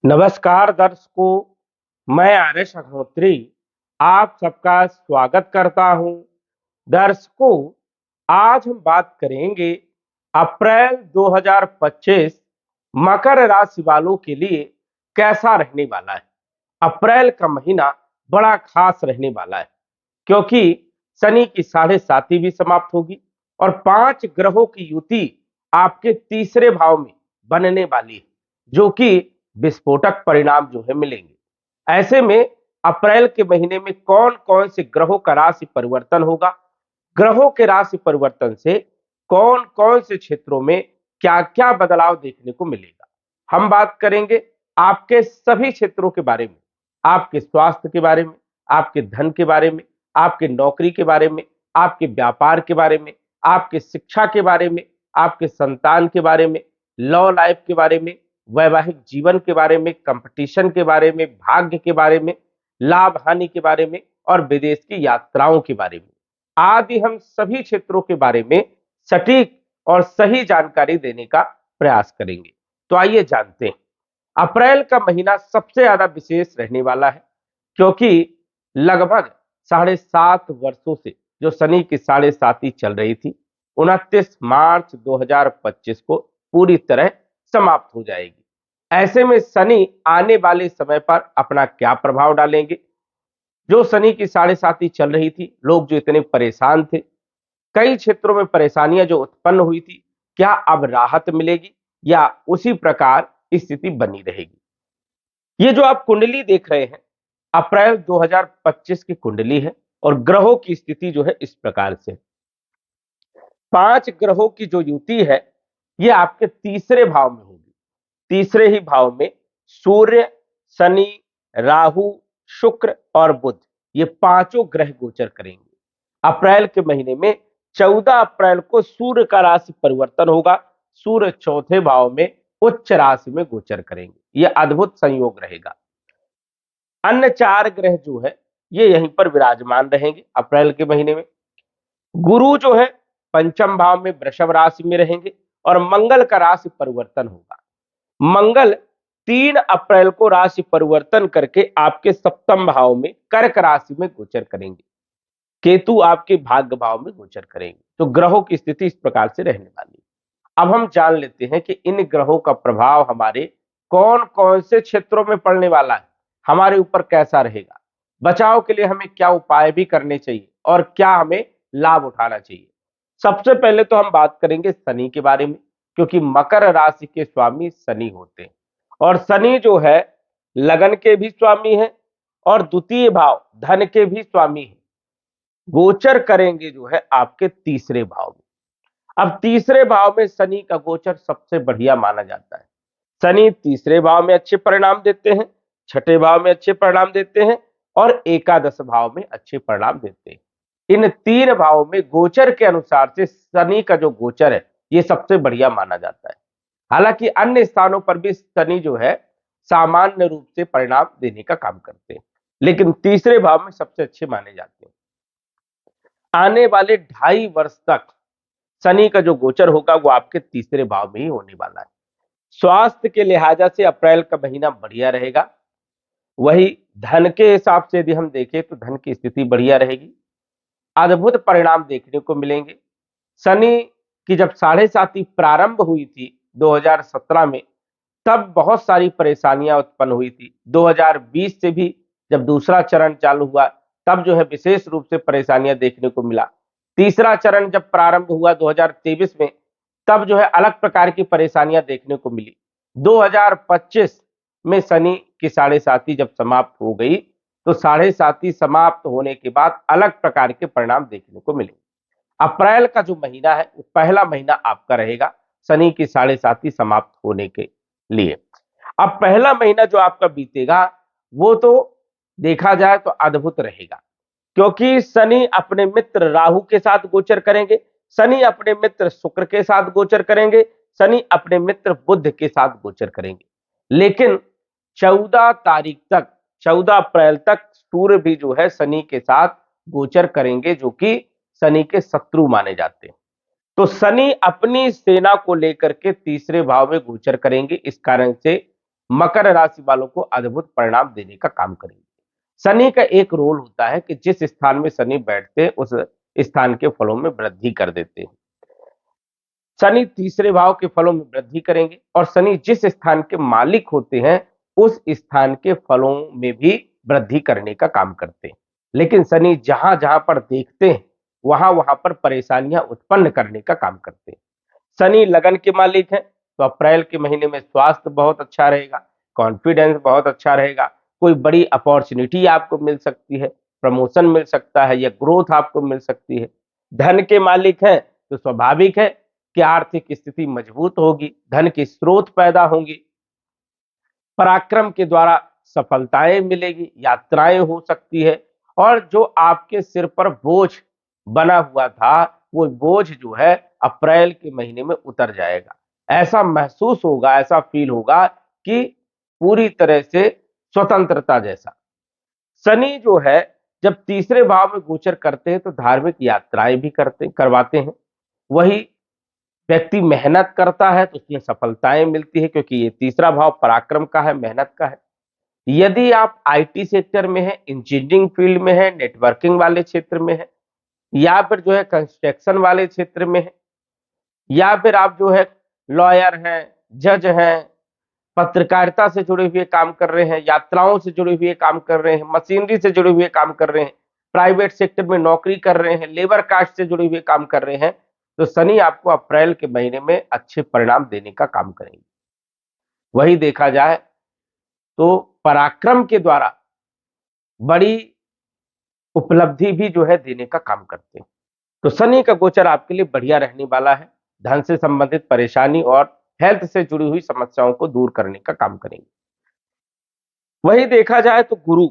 नमस्कार दर्शकों, मैं आर्यश अग्निहोत्री आप सबका स्वागत करता हूं। दर्शकों, आज हम बात करेंगे अप्रैल 2025 मकर राशि वालों के लिए कैसा रहने वाला है। अप्रैल का महीना बड़ा खास रहने वाला है क्योंकि शनि की साढ़े साती भी समाप्त होगी और 5 ग्रहों की युति आपके तीसरे भाव में बनने वाली है, जो कि विस्फोटक परिणाम जो है मिलेंगे। ऐसे में अप्रैल के महीने में कौन कौन से ग्रहों का राशि परिवर्तन होगा, ग्रहों के राशि परिवर्तन से कौन कौन से क्षेत्रों में क्या क्या बदलाव देखने को मिलेगा, हम बात करेंगे आपके सभी क्षेत्रों के बारे में। आपके स्वास्थ्य के बारे में, आपके धन के बारे में, आपके नौकरी के बारे में, आपके व्यापार के बारे में, आपके शिक्षा के बारे में, आपके संतान के बारे में, लव लाइफ के बारे में, वैवाहिक जीवन के बारे में, कंपटीशन के बारे में, भाग्य के बारे में, लाभ हानि के बारे में और विदेश की यात्राओं के बारे में आदि हम सभी क्षेत्रों के बारे में सटीक और सही जानकारी देने का प्रयास करेंगे। तो आइए जानते हैं। अप्रैल का महीना सबसे ज्यादा विशेष रहने वाला है क्योंकि लगभग 7.5 वर्षों से जो शनि की साढ़े साती चल रही थी 29 मार्च 2025 को पूरी तरह समाप्त हो जाएगी। ऐसे में शनि आने वाले समय पर अपना क्या प्रभाव डालेंगे। जो शनि की साढ़े साती चल रही थी, लोग जो इतने परेशान थे, कई क्षेत्रों में परेशानियां जो उत्पन्न हुई थी, क्या अब राहत मिलेगी या उसी प्रकार स्थिति बनी रहेगी। ये जो आप कुंडली देख रहे हैं अप्रैल 2025 की कुंडली है और ग्रहों की स्थिति जो है इस प्रकार से। 5 ग्रहों की जो युति है ये आपके तीसरे भाव में होगी। तीसरे ही भाव में सूर्य, शनि, राहु, शुक्र और बुध, ये पांचों ग्रह गोचर करेंगे। अप्रैल के महीने में 14 अप्रैल को सूर्य का राशि परिवर्तन होगा। सूर्य चौथे भाव में उच्च राशि में गोचर करेंगे। यह अद्भुत संयोग रहेगा। अन्य 4 ग्रह जो है ये यहीं पर विराजमान रहेंगे अप्रैल के महीने में। गुरु जो है पंचम भाव में वृषभ राशि में रहेंगे और मंगल का राशि परिवर्तन होगा। मंगल 3 अप्रैल को राशि परिवर्तन करके आपके सप्तम भाव में कर्क राशि में गोचर करेंगे। केतु आपके भाग्य भाव में गोचर करेंगे। तो ग्रहों की स्थिति इस प्रकार से रहने वाली है। अब हम जान लेते हैं कि इन ग्रहों का प्रभाव हमारे कौन कौन से क्षेत्रों में पड़ने वाला है, हमारे ऊपर कैसा रहेगा, बचाव के लिए हमें क्या उपाय भी करने चाहिए और क्या हमें लाभ उठाना चाहिए। सबसे पहले तो हम बात करेंगे शनि के बारे में, क्योंकि मकर राशि के स्वामी शनि होते हैं और शनि जो है लगन के भी स्वामी है और द्वितीय भाव धन के भी स्वामी है। गोचर करेंगे जो है आपके तीसरे भाव में। अब तीसरे भाव में शनि का गोचर सबसे बढ़िया माना जाता है। शनि तीसरे भाव में अच्छे परिणाम देते हैं, छठे भाव में अच्छे परिणाम देते हैं और एकादश भाव में अच्छे परिणाम देते हैं। इन 3 भावों में गोचर के अनुसार से शनि का जो गोचर है ये सबसे बढ़िया माना जाता है। हालांकि अन्य स्थानों पर भी शनि जो है सामान्य रूप से परिणाम देने का काम करते हैं, लेकिन तीसरे भाव में सबसे अच्छे माने जाते हैं। आने वाले 2.5 वर्ष तक शनि का जो गोचर होगा वो आपके तीसरे भाव में ही होने वाला है। स्वास्थ्य के लिहाजा से अप्रैल का महीना बढ़िया रहेगा। वही धन के हिसाब से यदि हम देखें तो धन की स्थिति बढ़िया रहेगी। अद्भुत परिणाम देखने को मिलेंगे। शनि की जब साढ़े साती प्रारंभ हुई थी 2017 में, तब बहुत सारी परेशानियां उत्पन्न हुई थी। 2020 से भी जब दूसरा चरण चालू हुआ तब जो है विशेष रूप से परेशानियां देखने को मिला। तीसरा चरण जब प्रारंभ हुआ 2023 में, तब जो है अलग प्रकार की परेशानियां देखने को मिली। 2025 में शनि की साढ़े साती जब समाप्त हो गई तो साढ़े साती समाप्त होने के बाद अलग प्रकार के परिणाम देखने को मिले। अप्रैल का जो महीना है वो पहला महीना आपका रहेगा शनि की साढ़े साती समाप्त होने के लिए। अब पहला महीना जो आपका बीतेगा वो तो देखा जाए तो अद्भुत रहेगा, क्योंकि शनि अपने मित्र राहु के साथ गोचर करेंगे, शनि अपने मित्र शुक्र के साथ गोचर करेंगे, शनि अपने मित्र बुध के साथ गोचर करेंगे। लेकिन 14 तारीख तक, 14 अप्रैल तक सूर्य भी जो है शनि के साथ गोचर करेंगे, जो कि शनि के शत्रु माने जाते हैं। तो शनि अपनी सेना को लेकर के तीसरे भाव में गोचर करेंगे। इस कारण से मकर राशि वालों को अद्भुत परिणाम देने का काम करेंगे। शनि का एक रोल होता है कि जिस स्थान में शनि बैठते हैं उस स्थान के फलों में वृद्धि कर देते हैं। शनि तीसरे भाव के फलों में वृद्धि करेंगे और शनि जिस स्थान के मालिक होते हैं उस स्थान के फलों में भी वृद्धि करने का काम करते हैं। लेकिन शनि जहां जहां पर देखते हैं वहां वहां पर परेशानियां उत्पन्न करने का काम करते हैं। शनि लगन के मालिक हैं, तो अप्रैल के महीने में स्वास्थ्य बहुत अच्छा रहेगा, कॉन्फिडेंस बहुत अच्छा रहेगा, कोई बड़ी अपॉर्चुनिटी आपको मिल सकती है, प्रमोशन मिल सकता है या ग्रोथ आपको मिल सकती है। धन के मालिक हैं, तो स्वाभाविक है कि आर्थिक स्थिति मजबूत होगी, धन के स्रोत पैदा होंगी, पराक्रम के द्वारा सफलताएं मिलेगी, यात्राएं हो सकती है और जो आपके सिर पर बोझ बना हुआ था वो बोझ जो है अप्रैल के महीने में उतर जाएगा। ऐसा महसूस होगा, ऐसा फील होगा कि पूरी तरह से स्वतंत्रता जैसा। शनि जो है जब तीसरे भाव में गोचर करते हैं तो धार्मिक यात्राएं भी करवाते हैं। वही व्यक्ति मेहनत करता है तो उसमें सफलताएं मिलती है क्योंकि ये तीसरा भाव पराक्रम का है, मेहनत का है। यदि आप आईटी सेक्टर में हैं, इंजीनियरिंग फील्ड में हैं, नेटवर्किंग वाले क्षेत्र में हैं या फिर जो है कंस्ट्रक्शन वाले क्षेत्र में हैं या फिर आप जो है लॉयर हैं, जज हैं, पत्रकारिता से जुड़े हुए काम कर रहे हैं, यात्राओं से जुड़े हुए काम कर रहे हैं, मशीनरी से जुड़े हुए काम कर रहे हैं, प्राइवेट सेक्टर में नौकरी कर रहे हैं, लेबर कास्ट से जुड़े हुए काम कर रहे हैं, तो शनि आपको अप्रैल के महीने में अच्छे परिणाम देने का काम करेंगे। वही देखा जाए तो पराक्रम के द्वारा बड़ी उपलब्धि भी जो है देने का काम करते हैं। तो शनि का गोचर आपके लिए बढ़िया रहने वाला है। धन से संबंधित परेशानी और हेल्थ से जुड़ी हुई समस्याओं को दूर करने का काम करेंगे। वही देखा जाए तो गुरु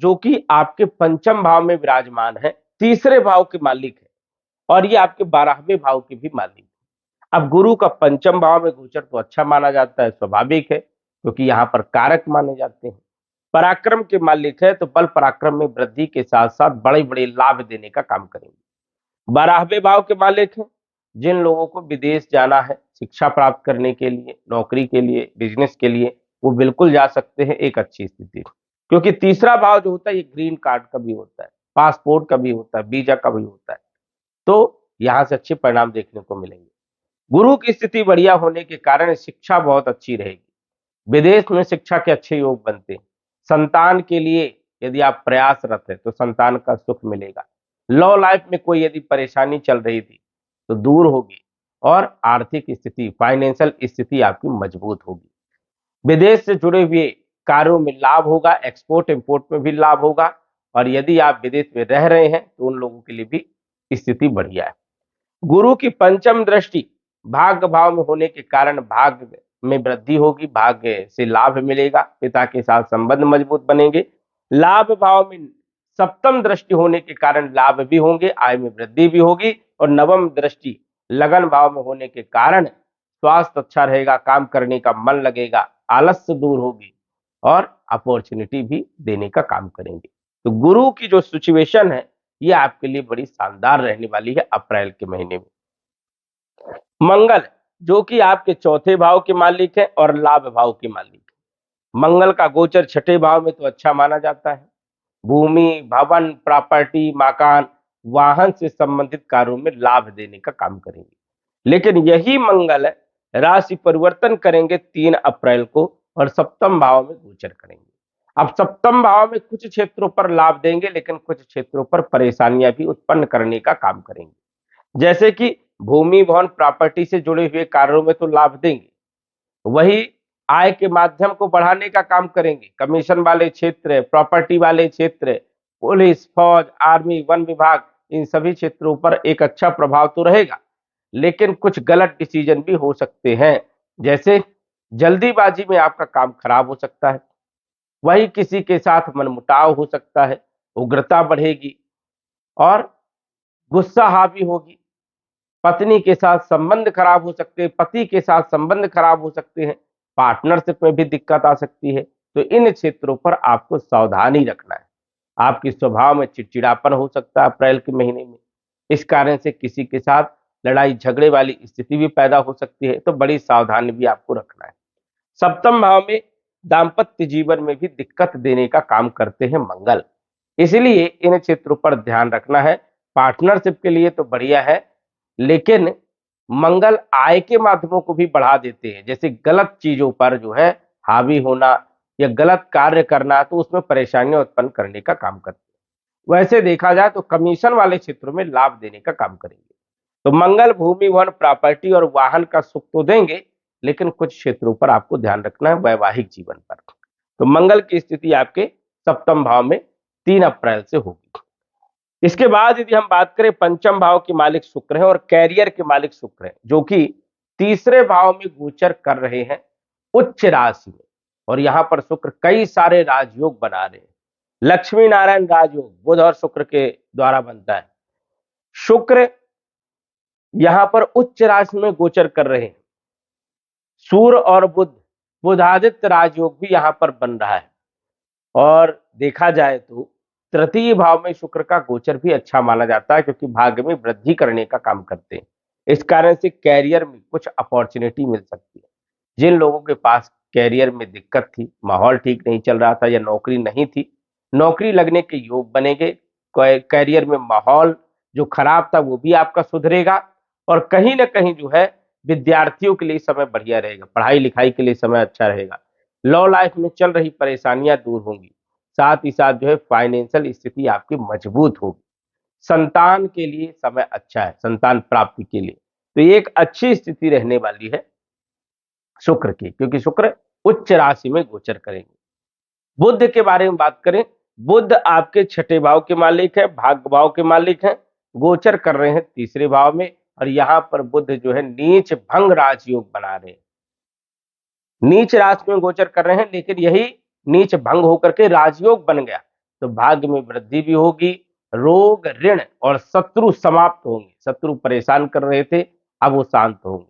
जो कि आपके पंचम भाव में विराजमान है, तीसरे भाव के मालिक है और ये आपके 12वें भाव के भी मालिक है। अब गुरु का पंचम भाव में गोचर तो अच्छा माना जाता है, स्वाभाविक है क्योंकि यहाँ पर कारक माने जाते हैं। पराक्रम के मालिक है तो बल पराक्रम में वृद्धि के साथ साथ बड़े बड़े लाभ देने का काम करेंगे। 12वें भाव के मालिक हैं जिन लोगों को विदेश जाना है शिक्षा प्राप्त करने के लिए, नौकरी के लिए, बिजनेस के लिए, वो बिल्कुल जा सकते हैं एक अच्छी स्थिति में। क्योंकि तीसरा भाव जो होता है ये ग्रीन कार्ड का भी होता है, पासपोर्ट का भी होता है, वीजा का भी होता है, तो यहाँ से अच्छे परिणाम देखने को मिलेंगे। गुरु की स्थिति बढ़िया होने के कारण शिक्षा बहुत अच्छी रहेगी, विदेश में शिक्षा के अच्छे योग बनते हैं। संतान के लिए यदि आप प्रयासरत है तो संतान का सुख मिलेगा। लव लाइफ में कोई यदि परेशानी चल रही थी तो दूर होगी और आर्थिक स्थिति, फाइनेंशियल स्थिति आपकी मजबूत होगी। विदेश से जुड़े हुए कार्यों में लाभ होगा, एक्सपोर्ट इंपोर्ट में भी लाभ होगा और यदि आप विदेश में रह रहे हैं तो उन लोगों के लिए भी स्थिति बढ़िया है। गुरु की पंचम दृष्टि भाग्य भाव में होने के कारण भाग्य में वृद्धि होगी, भाग्य से लाभ मिलेगा, पिता के साथ संबंध मजबूत बनेंगे। लाभ भाव में सप्तम दृष्टि होने के कारण लाभ भी होंगे, आय में वृद्धि भी होगी और नवम दृष्टि लगन भाव में होने के कारण स्वास्थ्य अच्छा रहेगा, काम करने का मन लगेगा, आलस्य दूर होगी और अपॉर्चुनिटी भी देने का काम करेंगे। तो गुरु की जो सिचुएशन है ये आपके लिए बड़ी शानदार रहने वाली है अप्रैल के महीने में। मंगल जो कि आपके चौथे भाव के मालिक है और लाभ भाव के मालिक है। मंगल का गोचर छठे भाव में तो अच्छा माना जाता है। भूमि, भवन, प्रॉपर्टी, मकान, वाहन से संबंधित कार्यों में लाभ देने का काम करेंगे। लेकिन यही मंगल राशि परिवर्तन करेंगे 3 अप्रैल को और सप्तम भाव में गोचर करेंगे। अब सप्तम भाव में कुछ क्षेत्रों पर लाभ देंगे लेकिन कुछ क्षेत्रों पर परेशानियां भी उत्पन्न करने का काम करेंगे। जैसे कि भूमि, भवन, प्रॉपर्टी से जुड़े हुए कार्यों में तो लाभ देंगे, वही आय के माध्यम को बढ़ाने का काम करेंगे। कमीशन वाले क्षेत्र, प्रॉपर्टी वाले क्षेत्र, पुलिस, फौज, आर्मी, वन विभाग, इन सभी क्षेत्रों पर एक अच्छा प्रभाव तो रहेगा लेकिन कुछ गलत डिसीजन भी हो सकते हैं। जैसे जल्दीबाजी में आपका काम खराब हो सकता है, वही किसी के साथ मनमुटाव हो सकता है, उग्रता बढ़ेगी और गुस्सा हावी होगी। पत्नी के साथ संबंध खराब हो सकते हैं, पति के साथ संबंध खराब हो सकते हैं, पार्टनरशिप में भी दिक्कत आ सकती है। तो इन क्षेत्रों पर आपको सावधानी रखना है। आपके स्वभाव में चिड़चिड़ापन हो सकता है अप्रैल के महीने में, इस कारण से किसी के साथ लड़ाई झगड़े वाली स्थिति भी पैदा हो सकती है, तो बड़ी सावधानी भी आपको रखना है। सप्तम भाव में दाम्पत्य जीवन में भी दिक्कत देने का काम करते हैं मंगल। इसलिए इन क्षेत्रों पर ध्यान रखना है। पार्टनरशिप के लिए तो बढ़िया है, लेकिन मंगल आय के माध्यमों को भी बढ़ा देते हैं, जैसे गलत चीजों पर जो है हावी होना या गलत कार्य करना, तो उसमें परेशानियां उत्पन्न करने का काम करते हैं। वैसे देखा जाए तो कमीशन वाले क्षेत्रों में लाभ देने का काम करेंगे। तो मंगल भूमि भवन प्रॉपर्टी और वाहन का सुख तो देंगे, लेकिन कुछ क्षेत्रों पर आपको ध्यान रखना है वैवाहिक जीवन पर। तो मंगल की स्थिति आपके सप्तम भाव में 3 अप्रैल से होगी। इसके बाद यदि हम बात करें, पंचम भाव के मालिक शुक्र है और कैरियर के मालिक शुक्र है, जो कि तीसरे भाव में गोचर कर रहे हैं उच्च राशि में। और यहां पर शुक्र कई सारे राजयोग बना रहे हैं। लक्ष्मी नारायण राजयोग बुध और शुक्र के द्वारा बनता है। शुक्र यहां पर उच्च राशि में गोचर कर रहे हैं। सूर्य और बुध, बुधादित्य राजयोग भी यहां पर बन रहा है। और देखा जाए तो तृतीय भाव में शुक्र का गोचर भी अच्छा माना जाता है, क्योंकि भाग्य में वृद्धि करने का काम करते हैं। इस कारण से कैरियर में कुछ अपॉर्चुनिटी मिल सकती है। जिन लोगों के पास कैरियर में दिक्कत थी, माहौल ठीक नहीं चल रहा था या नौकरी नहीं थी, नौकरी लगने के योग बनेंगे। कैरियर में माहौल जो खराब था वो भी आपका सुधरेगा। और कहीं ना कहीं जो है विद्यार्थियों के लिए समय बढ़िया रहेगा, पढ़ाई लिखाई के लिए समय अच्छा रहेगा। लव लाइफ में चल रही परेशानियां दूर होंगी। साथ ही साथ जो है फाइनेंशियल स्थिति आपकी मजबूत होगी। संतान के लिए समय अच्छा है, संतान प्राप्ति के लिए तो ये एक अच्छी स्थिति रहने वाली है शुक्र की, क्योंकि शुक्र उच्च राशि में गोचर करेंगे। बुध के बारे में बात करें, बुध आपके छठे भाव के मालिक है, भाग्य भाव के मालिक है, गोचर कर रहे हैं तीसरे भाव में। और यहां पर बुध जो है नीच भंग राजयोग बना रहे हैं। नीच राशि में गोचर कर रहे हैं, लेकिन यही नीच भंग होकर के राजयोग बन गया तो भाग्य में वृद्धि भी होगी। रोग, ऋण और शत्रु समाप्त होंगे। शत्रु परेशान कर रहे थे, अब वो शांत होंगे।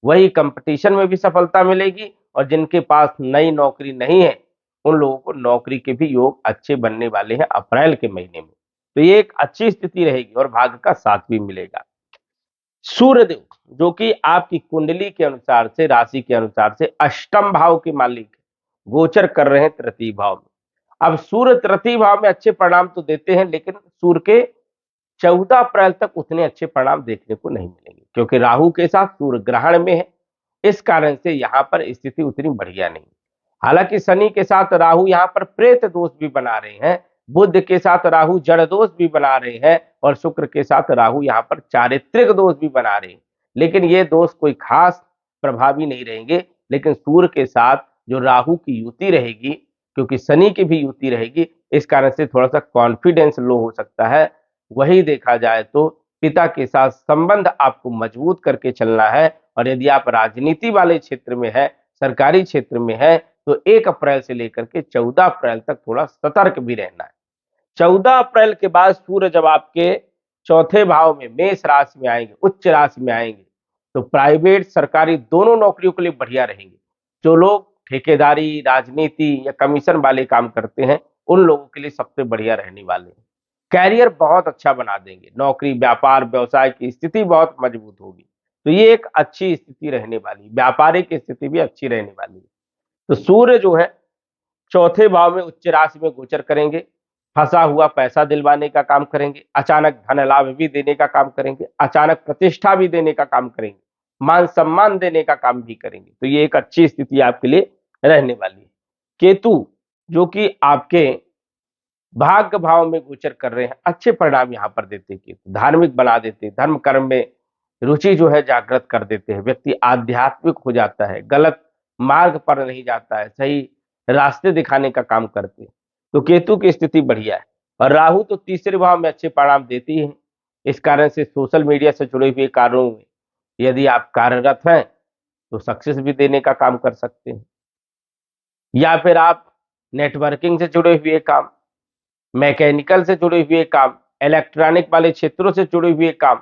वही कंपटीशन में भी सफलता मिलेगी। और जिनके पास नई नौकरी नहीं है, उन लोगों को नौकरी के भी योग अच्छे बनने वाले हैं अप्रैल के महीने में। तो ये एक अच्छी स्थिति रहेगी और भाग्य का साथ भी मिलेगा। सूर्यदेव, जो कि आपकी कुंडली के अनुसार से, राशि के अनुसार से अष्टम भाव के मालिक गोचर कर रहे हैं तृतीय भाव में। अब सूर्य तृतीय भाव में अच्छे परिणाम तो देते हैं, लेकिन सूर्य के 14 अप्रैल तक उतने अच्छे परिणाम देखने को नहीं मिलेंगे, क्योंकि राहु के साथ सूर्य ग्रहण में है। इस कारण से यहां पर स्थिति उतनी बढ़िया नहीं। हालांकि शनि के साथ राहु यहां पर प्रेत दोष भी बना रहे हैं, बुध के साथ राहु जड़ दोष भी बना रहे हैं, और शुक्र के साथ राहु यहां पर चारित्रिक दोष भी बना रहे हैं। लेकिन ये दोष कोई खास प्रभावी नहीं रहेंगे। लेकिन सूर्य के साथ जो राहु की युति रहेगी, क्योंकि शनि की भी युति रहेगी, इस कारण से थोड़ा सा कॉन्फिडेंस लो हो सकता है। वही देखा जाए तो पिता के साथ संबंध आपको मजबूत करके चलना है। और यदि आप राजनीति वाले क्षेत्र में है, सरकारी क्षेत्र में है, तो 1 अप्रैल से लेकर के 14 अप्रैल तक थोड़ा सतर्क भी रहना है। 14 अप्रैल के बाद सूर्य जब आपके चौथे भाव में मेष राशि में आएंगे, उच्च राशि में आएंगे, तो प्राइवेट सरकारी दोनों नौकरियों के लिए बढ़िया रहेंगे। जो लोग ठेकेदारी, राजनीति या कमीशन वाले काम करते हैं, उन लोगों के लिए सबसे बढ़िया रहने वाले हैं। कैरियर बहुत अच्छा बना देंगे। नौकरी, व्यापार, व्यवसाय की स्थिति बहुत मजबूत होगी। तो ये एक अच्छी स्थिति रहने वाली, व्यापारिक स्थिति भी अच्छी रहने वाली है। तो सूर्य जो है चौथे भाव में उच्च राशि में गोचर करेंगे। फंसा हुआ पैसा दिलवाने का काम करेंगे, अचानक धन लाभ भी देने का काम करेंगे, अचानक प्रतिष्ठा भी देने का काम करेंगे, मान सम्मान देने का काम भी करेंगे। तो ये एक अच्छी स्थिति आपके लिए रहने वाली है। केतु, जो कि आपके भाग्य भाव में गोचर कर रहे हैं, अच्छे परिणाम यहाँ पर देते हैं। धार्मिक बना देते हैं, धर्म कर्म में रुचि जो है जागृत कर देते हैं। व्यक्ति आध्यात्मिक हो जाता है, गलत मार्ग पर नहीं जाता है, सही रास्ते दिखाने का काम करते हैं। तो केतु की स्थिति बढ़िया है। और राहु तो तीसरे भाव में अच्छे परिणाम देती है। इस कारण से सोशल मीडिया से जुड़े हुए कार्यों में यदि आप कार्यरत हैं तो सक्सेस भी देने का काम कर सकते हैं। या फिर आप नेटवर्किंग से जुड़े हुए काम, मैकेनिकल से जुड़े हुए काम, इलेक्ट्रॉनिक वाले क्षेत्रों से जुड़े हुए काम,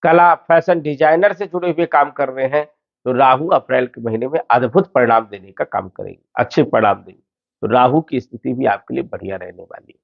कला, फैशन डिजाइनर से जुड़े हुए काम कर रहे हैं, तो राहु अप्रैल के महीने में अद्भुत परिणाम देने का काम करेंगे, अच्छे परिणाम देंगे। तो राहु की स्थिति भी आपके लिए बढ़िया रहने वाली है।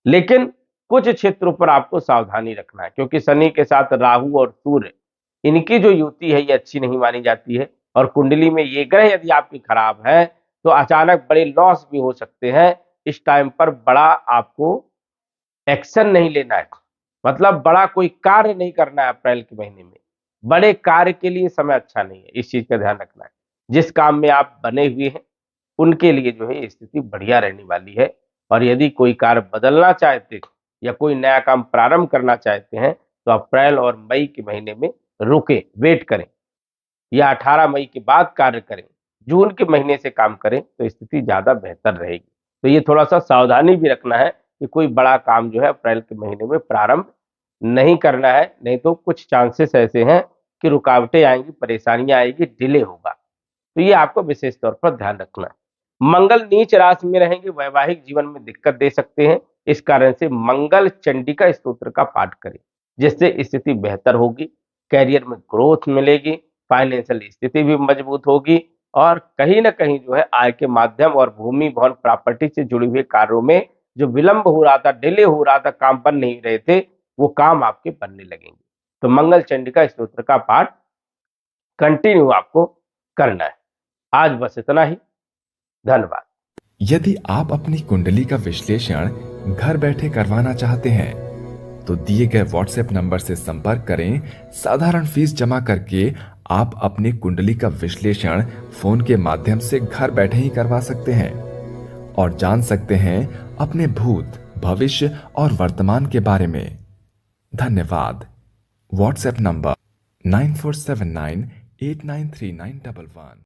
लेकिन कुछ क्षेत्रों पर आपको सावधानी रखना है, क्योंकि शनि के साथ राहु और सूर्य, इनकी जो युति है ये अच्छी नहीं मानी जाती है। और कुंडली में ये ग्रह यदि आपकी खराब है तो अचानक बड़े लॉस भी हो सकते हैं। इस टाइम पर बड़ा आपको एक्शन नहीं लेना है, मतलब बड़ा कोई कार्य नहीं करना है अप्रैल के महीने में। बड़े कार्य के लिए समय अच्छा नहीं है, इस चीज का ध्यान रखना है। जिस काम में आप बने हुए हैं उनके लिए जो है स्थिति बढ़िया रहने वाली है। और यदि कोई कार्य बदलना चाहते हैं या कोई नया काम प्रारंभ करना चाहते हैं तो अप्रैल और मई के महीने में रुके, वेट करें, या 18 मई के बाद कार्य करें, जून के महीने से काम करें तो स्थिति ज्यादा बेहतर रहेगी। तो ये थोड़ा सा सावधानी भी रखना है कि कोई बड़ा काम जो है अप्रैल के महीने में प्रारंभ नहीं करना है, नहीं तो कुछ चांसेस ऐसे हैं कि रुकावटें आएंगी, परेशानियां आएगी, डिले होगा। तो ये आपको विशेष तौर पर ध्यान रखना है। मंगल नीच राशि में रहेंगे, वैवाहिक जीवन में दिक्कत दे सकते हैं। इस कारण से मंगल चंडिका स्तोत्र का पाठ करें, जिससे स्थिति बेहतर होगी, कैरियर में ग्रोथ मिलेगी, फाइनेंशियल स्थिति भी मजबूत होगी और कहीं ना कहीं जो है आय के माध्यम और भूमि भवन प्रॉपर्टी से जुड़े हुए कार्यों में जो विलंब हो रहा था, डिले हो रहा था, काम बन नहीं रहे थे, वो काम आपके बनने लगेंगे। तो मंगल चंडिका स्तोत्र का पाठ कंटिन्यू आपको करना है। आज बस इतना ही। धन्यवाद। यदि आप अपनी कुंडली का विश्लेषण घर बैठे करवाना चाहते हैं तो दिए गए व्हाट्सएप नंबर से संपर्क करें। साधारण फीस जमा करके आप अपनी कुंडली का विश्लेषण फोन के माध्यम से घर बैठे ही करवा सकते हैं और जान सकते हैं अपने भूत, भविष्य और वर्तमान के बारे में। धन्यवाद। WhatsApp number 9479893911।